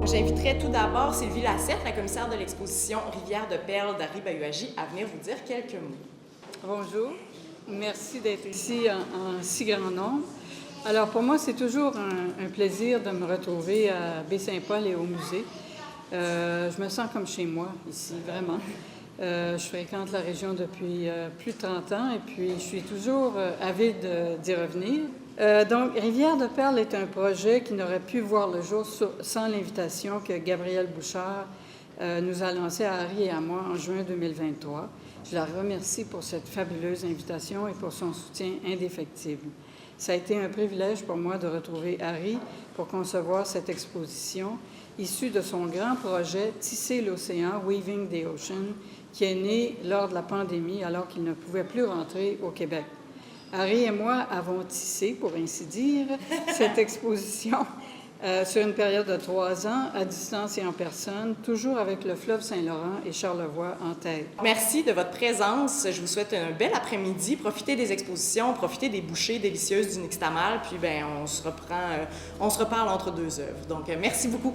J'inviterai tout d'abord Sylvie Lassette, la commissaire de l'exposition Rivière de Perles d'Harry Bayouagi, à venir vous dire quelques mots. Bonjour, merci d'être ici en si grand nombre. Alors pour moi, c'est toujours un plaisir de me retrouver à Baie-Saint-Paul et au musée. Je me sens comme chez moi ici, vraiment. Je fréquente la région depuis plus de 30 ans et puis je suis toujours avide d'y revenir. Donc, Rivière de Perles est un projet qui n'aurait pu voir le jour sans l'invitation que Gabrielle Bouchard nous a lancée à Harry et à moi en juin 2023. Je la remercie pour cette fabuleuse invitation et pour son soutien indéfectible. Ça a été un privilège pour moi de retrouver Harry pour concevoir cette exposition issue de son grand projet Tisser l'océan, Weaving the Ocean, qui est né lors de la pandémie alors qu'il ne pouvait plus rentrer au Québec. Harry et moi avons tissé, pour ainsi dire, cette exposition sur une période de 3 ans, à distance et en personne, toujours avec le fleuve Saint-Laurent et Charlevoix en tête. Merci de votre présence. Je vous souhaite un bel après-midi. Profitez des expositions, profitez des bouchées délicieuses du nixtamal, puis on se reparle entre deux œuvres. Donc, merci beaucoup.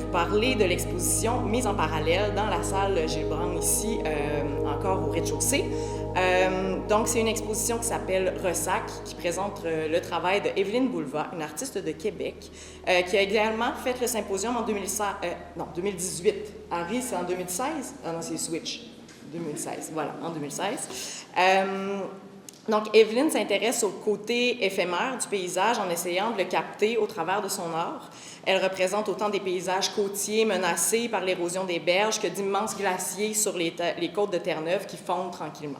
vous parler de l'exposition mise en parallèle dans la salle Gilles Brown ici, encore au rez-de-chaussée. Donc, c'est une exposition qui s'appelle Ressac, qui présente le travail de Evelyne Boulva, une artiste de Québec, qui a également fait le symposium en 2018. Harry, c'est en 2016? Ah non, c'est Switch. 2016, voilà, en 2016. Donc, Evelyne s'intéresse au côté éphémère du paysage en essayant de le capter au travers de son art. Elle représente autant des paysages côtiers menacés par l'érosion des berges que d'immenses glaciers sur les côtes de Terre-Neuve qui fondent tranquillement.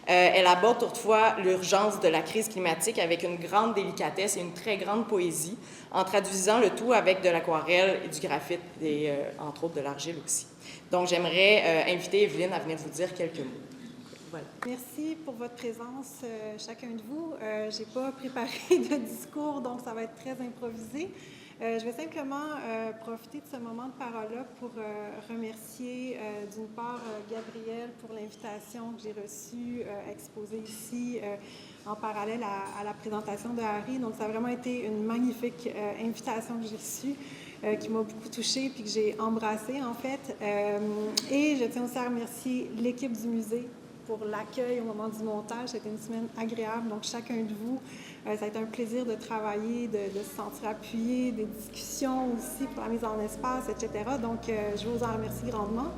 Elle aborde toutefois l'urgence de la crise climatique avec une grande délicatesse et une très grande poésie, en traduisant le tout avec de l'aquarelle et du graphite, et entre autres de l'argile aussi. Donc, j'aimerais inviter Evelyne à venir vous dire quelques mots. Voilà. Merci pour votre présence, chacun de vous. Je n'ai pas préparé de discours, donc ça va être très improvisé. Je vais simplement profiter de ce moment de parole-là pour remercier d'une part Gabrielle pour l'invitation que j'ai reçue, exposée ici en parallèle à la présentation de Harry. Donc ça a vraiment été une magnifique invitation que j'ai reçue, qui m'a beaucoup touchée puis que j'ai embrassée en fait. Et je tiens aussi à remercier l'équipe du musée pour l'accueil au moment du montage. C'était une semaine agréable, donc chacun de vous, ça a été un plaisir de travailler, de se sentir appuyé, des discussions aussi pour la mise en espace, etc. Donc, je vous en remercie grandement.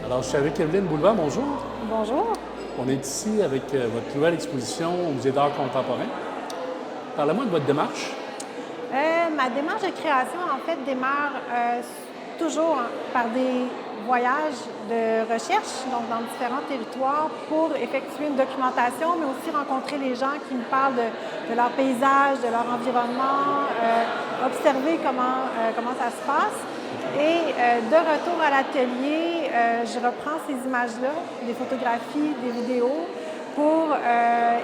Alors, je suis avec Evelyne Boulva, bonjour. Bonjour. On est ici avec votre nouvelle exposition au Musée d'art contemporain. Parlez-moi de votre démarche. Ma démarche de création, en fait, démarre toujours par des voyages de recherche, donc dans différents territoires, pour effectuer une documentation, mais aussi rencontrer les gens qui me parlent de leur paysage, de leur environnement, observer comment ça se passe. Et de retour à l'atelier, je reprends ces images-là, des photographies, des vidéos, pour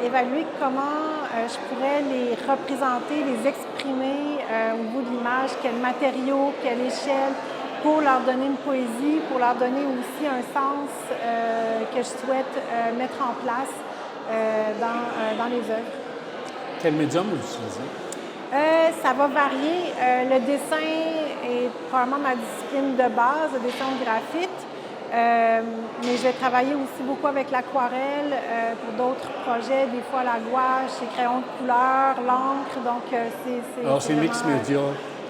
évaluer comment je pourrais les représenter, les exprimer au bout de l'image, quels matériaux, quelle échelle, pour leur donner une poésie, pour leur donner aussi un sens que je souhaite mettre en place dans les œuvres. Quel médium vous utilisez? Ça va varier. Le dessin est probablement ma discipline de base, le dessin au graphite. Mais je vais travailler aussi beaucoup avec l'aquarelle pour d'autres projets, des fois la gouache, les crayons de couleur, l'encre. Donc, c'est. Alors, c'est mix média.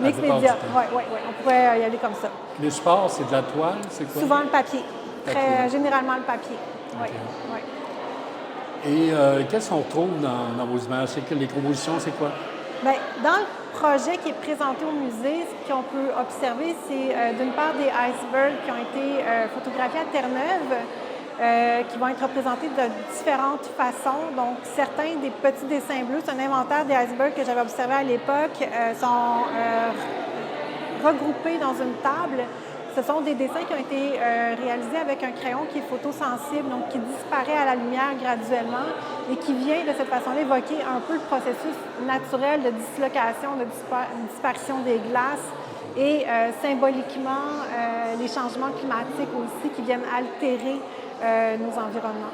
Mix média, oui, on pourrait y aller comme ça. Les supports, c'est de la toile, c'est quoi? Souvent le papier. Généralement le papier. Oui. Okay. Et qu'est-ce qu'on retrouve dans vos images? C'est que les compositions, c'est quoi? Bien, dans le projet qui est présenté au musée, ce qu'on peut observer, c'est d'une part des icebergs qui ont été photographiés à Terre-Neuve, qui vont être représentés de différentes façons. Donc, certains des petits dessins bleus, c'est un inventaire des icebergs que j'avais observé à l'époque, sont regroupés dans une table. Ce sont des dessins qui ont été réalisés avec un crayon qui est photosensible, donc qui disparaît à la lumière graduellement et qui vient de cette façon-là évoquer un peu le processus naturel de dislocation, de disparition des glaces et symboliquement les changements climatiques aussi qui viennent altérer nos environnements.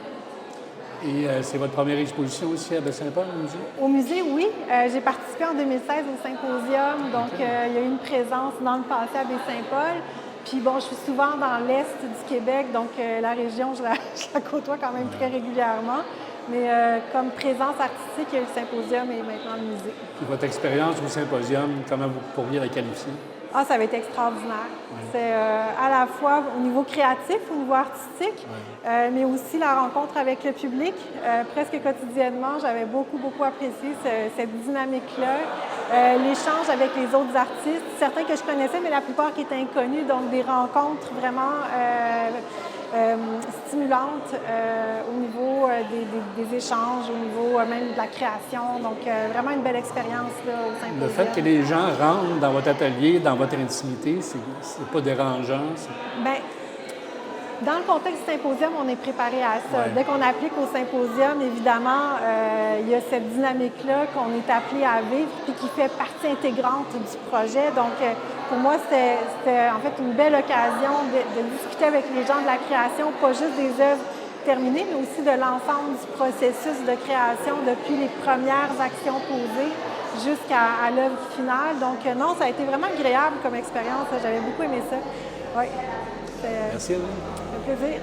Et c'est votre première exposition aussi à Baie-Saint-Paul, au musée? Au musée, oui. J'ai participé en 2016 au symposium, donc il y a eu une présence dans le passé à Baie-Saint-Paul. Puis bon, je suis souvent dans l'est du Québec, donc la région, je la côtoie quand même très régulièrement. Mais comme présence artistique, il y a eu le symposium et maintenant le musée. Puis votre expérience au symposium, comment vous pourriez la qualifier? Ah, ça va être extraordinaire. Ouais. C'est à la fois au niveau créatif, au niveau artistique, mais aussi la rencontre avec le public. Presque quotidiennement, j'avais beaucoup apprécié cette dynamique-là. L'échange avec les autres artistes, certains que je connaissais, mais la plupart qui étaient inconnus, donc des rencontres vraiment stimulante au niveau des échanges, au niveau même de la création. Donc, vraiment une belle expérience là, au symposium. Le fait que les gens rentrent dans votre atelier, dans votre intimité, c'est pas dérangeant? Bien, dans le contexte du symposium, on est préparé à ça. Ouais. Dès qu'on applique au symposium, évidemment, il y a cette dynamique-là qu'on est appelé à vivre puis qui fait partie intégrante du projet. Donc, pour moi, c'était en fait une belle occasion de discuter avec les gens de la création, pas juste des œuvres terminées, mais aussi de l'ensemble du processus de création depuis les premières actions posées jusqu'à l'œuvre finale. Donc, non, ça a été vraiment agréable comme expérience. J'avais beaucoup aimé ça. Oui. Merci, Evelyne. Un plaisir.